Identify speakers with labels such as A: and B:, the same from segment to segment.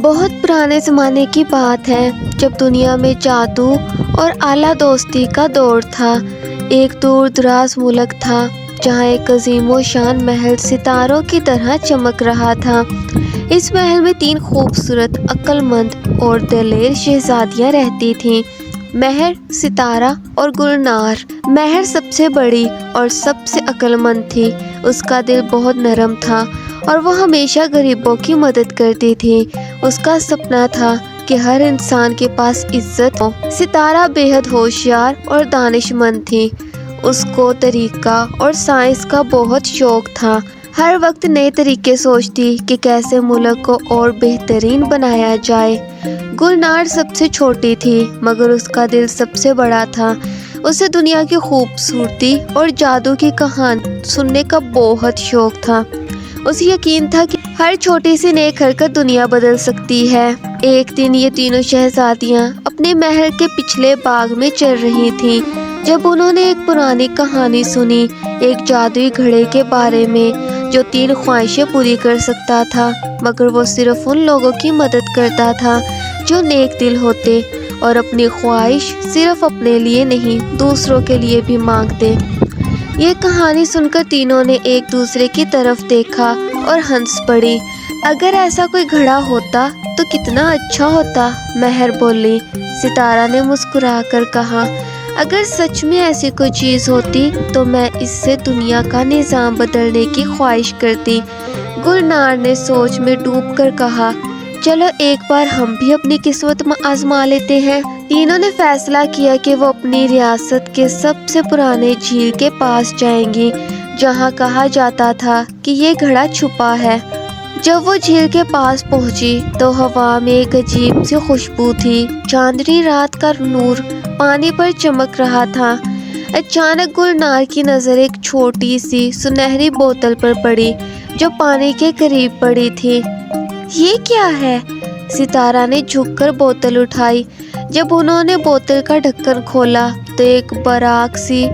A: بہت پرانے زمانے کی بات ہے جب دنیا میں جادو اور اعلیٰ دوستی کا دور تھا۔ ایک دور دراز ملک تھا جہاں ایک عظیم و شان محل ستاروں کی طرح چمک رہا تھا۔ اس محل میں 3 خوبصورت، عقل مند اور دلیر شہزادیاں رہتی تھیں، مہر، ستارہ اور گلنار۔ مہر سب سے بڑی اور سب سے عقل مند تھی۔ اس کا دل بہت نرم تھا اور وہ ہمیشہ غریبوں کی مدد کرتی تھی۔ اس کا سپنا تھا کہ ہر انسان کے پاس عزت ہو۔ ستارہ بے حد ہوشیار اور دانش مند تھی۔ اس کو طریقہ اور سائنس کا بہت شوق تھا۔ ہر وقت نئے طریقے سوچتی کہ کیسے ملک کو اور بہترین بنایا جائے۔ گلنار سب سے چھوٹی تھی مگر اس کا دل سب سے بڑا تھا۔ اسے دنیا کی خوبصورتی اور جادو کی کہانی سننے کا بہت شوق تھا۔ اسے یقین تھا کہ ہر چھوٹی سی نیک حرکت دنیا بدل سکتی ہے۔ ایک دن یہ تینوں شہزادیاں اپنے محل کے پچھلے باغ میں چل رہی تھیں جب انہوں نے ایک پرانی کہانی سنی، ایک جادوئی گھڑے کے بارے میں جو 3 خواہشیں پوری کر سکتا تھا، مگر وہ صرف ان لوگوں کی مدد کرتا تھا جو نیک دل ہوتے اور اپنی خواہش صرف اپنے لیے نہیں دوسروں کے لیے بھی مانگتے۔ یہ کہانی سن کر تینوں نے ایک دوسرے کی طرف دیکھا اور ہنس پڑی۔ اگر ایسا کوئی گھڑا ہوتا تو کتنا اچھا ہوتا، مہر بولی۔ ستارہ نے مسکرا کر کہا، اگر سچ میں ایسی کوئی چیز ہوتی تو میں اس سے دنیا کا نظام بدلنے کی خواہش کرتی۔ گلنار نے سوچ میں ڈوب کر کہا، چلو ایک بار ہم بھی اپنی قسمت آزما لیتے ہیں۔ تینوں نے فیصلہ کیا کہ وہ اپنی ریاست کے سب سے پرانے جھیل کے پاس جائیں گی جہاں کہا جاتا تھا کہ یہ گھڑا چھپا ہے۔ جب وہ جھیل کے پاس پہنچی تو ہوا میں ایک عجیب سی خوشبو تھی۔ چاندنی رات کا نور پانی پر چمک رہا تھا۔ اچانک گلنار کی نظر ایک چھوٹی سی سنہری بوتل پر پڑی جو پانی کے قریب پڑی تھی۔ یہ کیا ہے؟ ستارہ نے جھک کر بوتل اٹھائی۔ جب انہوں نے بوتل کا ڈھکن کھولا تو ایک براق سی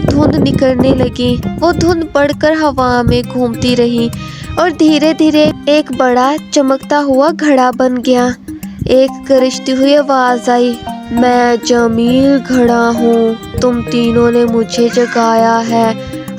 A: دھند نکلنے لگی۔ وہ دھند بڑھ کر ہوا میں گھومتی رہی اور دھیرے دھیرے ایک بڑا چمکتا ہوا گھڑا بن گیا۔ ایک گرجتی ہوئی آواز آئی، میں جمیل گھڑا ہوں، تم تینوں نے مجھے جگایا ہے۔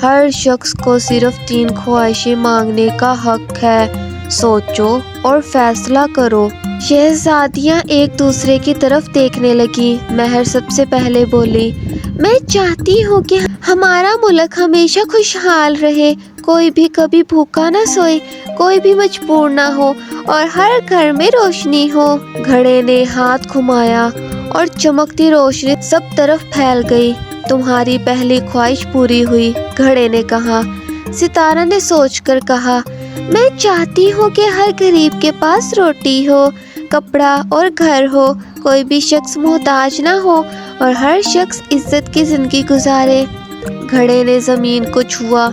A: ہر شخص کو صرف 3 خواہشیں مانگنے کا حق ہے، سوچو اور فیصلہ کرو۔ شہزادیاں ایک دوسرے کی طرف دیکھنے لگی۔ مہر سب سے پہلے بولی، میں چاہتی ہوں کہ ہمارا ملک ہمیشہ خوشحال رہے، کوئی بھی کبھی بھوکا نہ سوئے، کوئی بھی مجبور نہ ہو اور ہر گھر میں روشنی ہو۔ گھڑے نے ہاتھ گھمایا اور چمکتی روشنی سب طرف پھیل گئی۔ تمہاری پہلی خواہش پوری ہوئی، گھڑے نے کہا۔ ستارہ نے سوچ کر کہا، میں چاہتی ہوں کہ ہر غریب کے پاس روٹی ہو، کپڑا اور گھر ہو، کوئی بھی شخص محتاج نہ ہو اور ہر شخص عزت کی زندگی گزارے۔ گھڑے نے زمین کو چھوا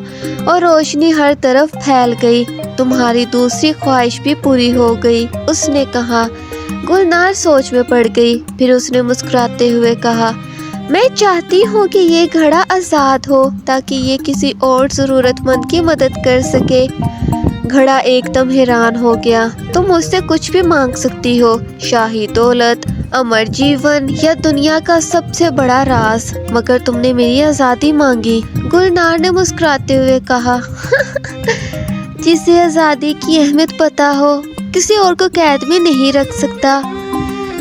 A: اور روشنی ہر طرف پھیل گئی۔ تمہاری دوسری خواہش بھی پوری ہو گئی، اس نے کہا۔ گلنار سوچ میں پڑ گئی، پھر اس نے مسکراتے ہوئے کہا، میں چاہتی ہوں کہ یہ گھڑا آزاد ہو تاکہ یہ کسی اور ضرورت مند کی مدد کر سکے۔ گھڑا ایک دم حیران ہو گیا، تم مجھ سے کچھ بھی مانگ سکتی ہو، شاہی دولت، امر جیون یا دنیا کا سب سے بڑا راز، مگر تم نے میری آزادی مانگی۔ گلنار نے مسکراتے ہوئے کہا، جسے آزادی کی اہمیت پتہ ہو کسی اور کو قید میں نہیں رکھ سکتا۔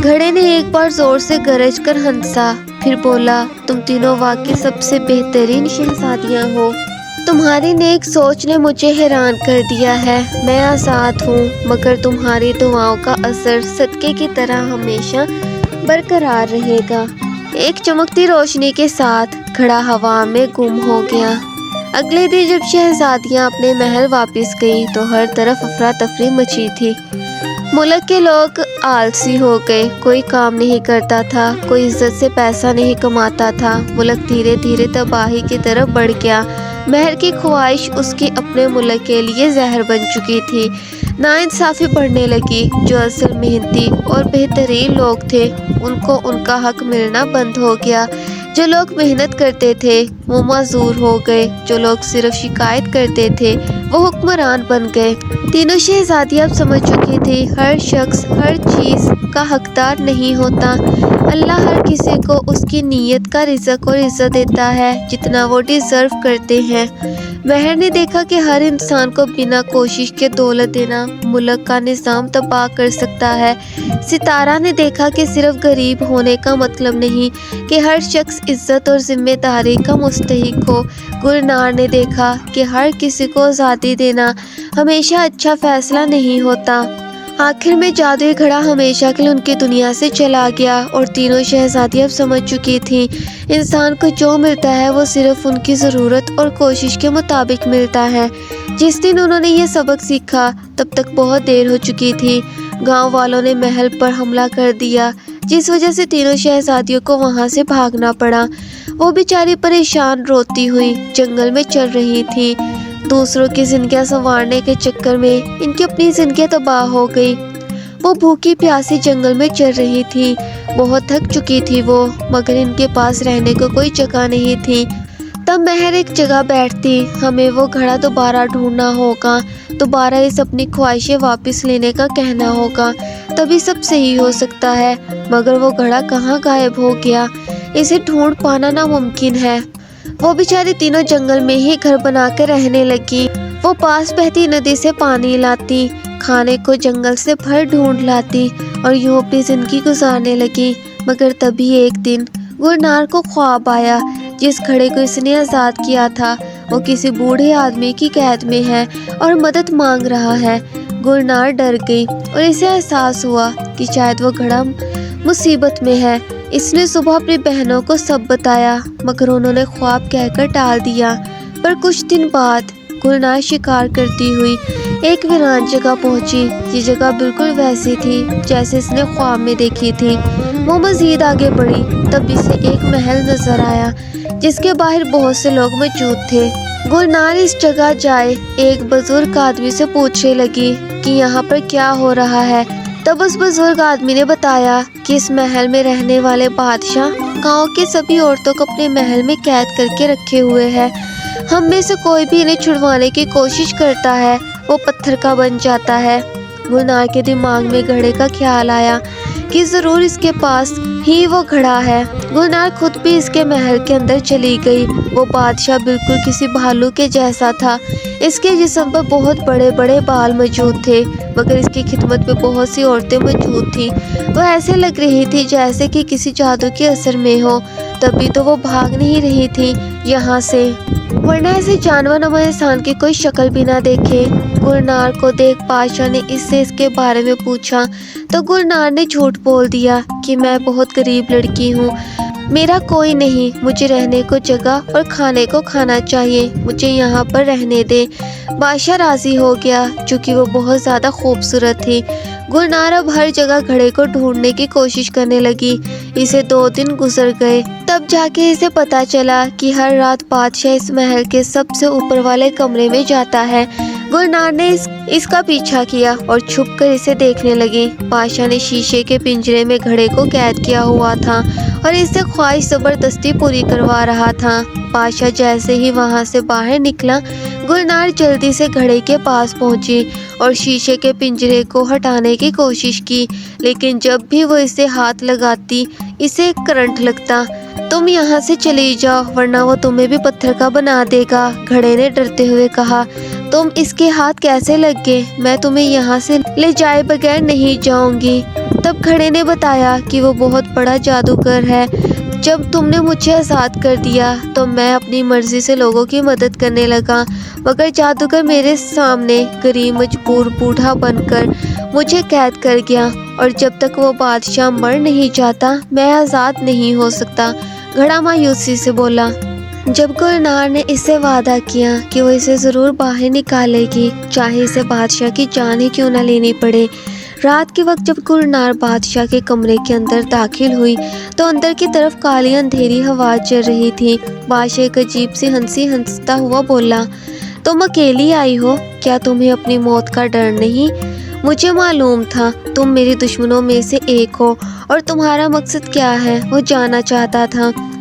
A: گھڑے نے ایک بار زور سے گرج کر ہنسا، پھر بولا، تم تینوں واقعی سب سے بہترین شہزادیاں ہو۔ تمہاری نیک سوچ نے مجھے حیران کر دیا ہے۔ میں آزاد ہوں مگر تمہاری دعاؤں کا اثر صدقے کی طرح ہمیشہ برقرار رہے گا۔ ایک چمکتی روشنی کے ساتھ گھڑا ہوا میں گم ہو گیا۔ اگلے دن جب شہزادیاں اپنے محل واپس گئیں تو ہر طرف افراتفری مچی تھی۔ ملک کے لوگ آلسی ہو گئے، کوئی کام نہیں کرتا تھا، کوئی عزت سے پیسہ نہیں کماتا تھا۔ ملک دھیرے دھیرے تباہی کی طرف بڑھ گیا۔ مہر کی خواہش اس کے اپنے ملک کے لیے زہر بن چکی تھی۔ ناانصافی بڑھنے لگی، جو اصل محنتی اور بہترین لوگ تھے ان کو ان کا حق ملنا بند ہو گیا۔ جو لوگ محنت کرتے تھے وہ معذور ہو گئے، جو لوگ صرف شکایت کرتے تھے وہ حکمران بن گئے۔ تینوں شہزادیاں اب سمجھ چکی تھی ہر شخص ہر چیز کا حقدار نہیں ہوتا۔ اللہ ہر کسی کو اس کی نیت کا رزق اور عزت دیتا ہے جتنا وہ ڈیزرو کرتے ہیں۔ مہر نے دیکھا کہ ہر انسان کو بنا کوشش کے دولت دینا ملک کا نظام تباہ کر سکتا ہے۔ ستارہ نے دیکھا کہ صرف غریب ہونے کا مطلب نہیں کہ ہر شخص عزت اور ذمہ داری کا مستحق ہو۔ گلنار نے دیکھا کہ ہر کسی کو آزادی دینا ہمیشہ اچھا فیصلہ نہیں ہوتا۔ آخر میں جادوئی گھڑا ہمیشہ کے لیے ان کی دنیا سے چلا گیا اور تینوں شہزادیاں اب سمجھ چکی تھیں انسان کو جو ملتا ہے وہ صرف ان کی ضرورت اور کوشش کے مطابق ملتا ہے۔ جس دن انہوں نے یہ سبق سیکھا تب تک بہت دیر ہو چکی تھی۔ گاؤں والوں نے محل پر حملہ کر دیا جس وجہ سے تینوں شہزادیوں کو وہاں سے بھاگنا پڑا۔ وہ بیچاری پریشان روتی ہوئی جنگل میں چل رہی تھی۔ دوسروں کی زندگیاں سنوارنے کے چکر میں ان کی اپنی زندگیاں تباہ ہو گئی۔ وہ بھوکی پیاسی جنگل میں چل رہی تھی، بہت تھک چکی تھی وہ، مگر ان کے پاس رہنے کو کوئی جگہ نہیں تھی۔ تب مہر ایک جگہ بیٹھتی، ہمیں وہ گھڑا دوبارہ ڈھونڈنا ہوگا، دوبارہ اس اپنی خواہشیں واپس لینے کا کہنا ہوگا، تبھی سب صحیح ہو سکتا ہے۔ مگر وہ گھڑا کہاں غائب ہو گیا؟ اسے ڈھونڈ پانا ناممکن ہے۔ وہ بیچاری تینوں جنگل میں ہی گھر بنا کے رہنے لگی۔ وہ پاس بہتی ندی سے پانی لاتی، کھانے کو جنگل سے پھل ڈھونڈ لاتی اور یوں اپنی زندگی گزارنے لگی۔ مگر تبھی ایک دن گلنار کو خواب آیا جس گھڑے کو اس نے آزاد کیا تھا وہ کسی بوڑھے آدمی کی قید میں ہے اور مدد مانگ رہا ہے۔ گلنار ڈر گئی اور اسے احساس ہوا کہ شاید وہ گھڑا مصیبت میں ہے۔ اس نے صبح اپنی بہنوں کو سب بتایا مگر انہوں نے خواب کہہ کر ٹال دیا۔ پر کچھ دن بعد گلنار شکار کرتی ہوئی ایک ویران جگہ پہنچی۔ یہ جگہ بالکل ویسی تھی جیسے اس نے خواب میں دیکھی تھی۔ وہ مزید آگے بڑھی تب اسے ایک محل نظر آیا جس کے باہر بہت سے لوگ موجود تھے۔ گلنار اس جگہ جائے ایک بزرگ آدمی سے پوچھنے لگی کہ یہاں پر کیا ہو رہا ہے۔ تب اس بزرگ آدمی نے بتایا کہ اس محل میں رہنے والے بادشاہ گاؤں کے سبھی عورتوں کو اپنے محل میں قید کر کے رکھے ہوئے ہے۔ ہم میں سے کوئی بھی انہیں چھڑوانے کی کوشش کرتا ہے وہ پتھر کا بن جاتا ہے۔ گلنار کے دماغ میں گھڑے کا خیال آیا کہ ضرور اس کے پاس ہی وہ گھڑا ہے۔ گلنار خود بھی اس کے محل کے اندر چلی گئی۔ وہ بادشاہ بالکل کسی بھالو کے جیسا تھا۔ اس کے جسم پر بہت بڑے بڑے بال موجود تھے مگر اس کی خدمت میں بہت سی عورتیں موجود تھیں۔ وہ ایسے لگ رہی تھی جیسے کہ کسی جادو کے اثر میں ہو، تبھی تو وہ بھاگ نہیں رہی تھی یہاں سے، ورنہ ایسے جانور نما انسان کی کوئی شکل بھی نہ دیکھے۔ گلنار کو دیکھ بادشاہ نے اس سے اس کے بارے میں پوچھا تو گلنار نے جھوٹ بول دیا کہ میں بہت غریب لڑکی ہوں، میرا کوئی نہیں، مجھے رہنے کو جگہ اور کھانے کو کھانا چاہیے، مجھے یہاں پر رہنے دے۔ بادشاہ راضی ہو گیا چونکہ وہ بہت زیادہ خوبصورت تھی۔ گلنار اب ہر جگہ گھڑے کو ڈھونڈنے کی کوشش کرنے لگی۔ اسے 2 دن گزر گئے تب جا کے اسے پتا چلا کہ ہر رات بادشاہ اس محل کے سب سے اوپر والے کمرے میں جاتا ہے۔ گلنار نے اس کا پیچھا کیا اور چھپ کر اسے دیکھنے لگی۔ بادشاہ نے شیشے کے پنجرے میں گھڑے کو قید کیا ہوا تھا اور اس سے خواہش زبردستی پوری کروا رہا تھا۔ بادشاہ جیسے ہی وہاں سے باہر نکلا، گلنار جلدی سے گھڑے کے پاس پہنچی اور شیشے کے پنجرے کو ہٹانے کی کوشش کی، لیکن جب بھی وہ اسے ہاتھ لگاتی اسے کرنٹ لگتا۔ تم یہاں سے چلی جاؤ ورنہ وہ تمہیں بھی پتھر کا بنا دے گا، گھڑے نے ڈرتے ہوئے کہا۔ تم اس کے ہاتھ کیسے لگ گئے؟ میں تمہیں یہاں سے لے جائے بغیر نہیں جاؤں گی۔ تب گھڑے نے بتایا کہ وہ بہت بڑا جادوگر ہے، جب تم نے مجھے آزاد کر دیا تو میں اپنی مرضی سے لوگوں کی مدد کرنے لگا، مگر جادوگر میرے سامنے غریب مجبور بوڑھا بن کر مجھے قید کر گیا اور جب تک وہ بادشاہ مر نہیں جاتا میں آزاد نہیں ہو سکتا۔ گھڑا مایوسی سے بولا۔ جب گلنار نے اس سے وعدہ کیا کہ وہ اسے ضرور باہر نکالے گی، چاہے اسے بادشاہ کی جان ہی کیوں نہ لینی پڑے۔ رات کے وقت جب گلنار بادشاہ کے کمرے کے اندر داخل ہوئی تو اندر کی طرف کالی اندھیری ہوا چل رہی تھی۔ بادشاہ ایک عجیب سی ہنسی ہنستا ہوا بولا، تم اکیلی آئی ہو؟ کیا تمہیں اپنی موت کا ڈر نہیں؟ مجھے معلوم تھا تم میری دشمنوں میں سے ایک ہو اور تمہارا مقصد کیا ہے وہ جاننا چاہتا تھا۔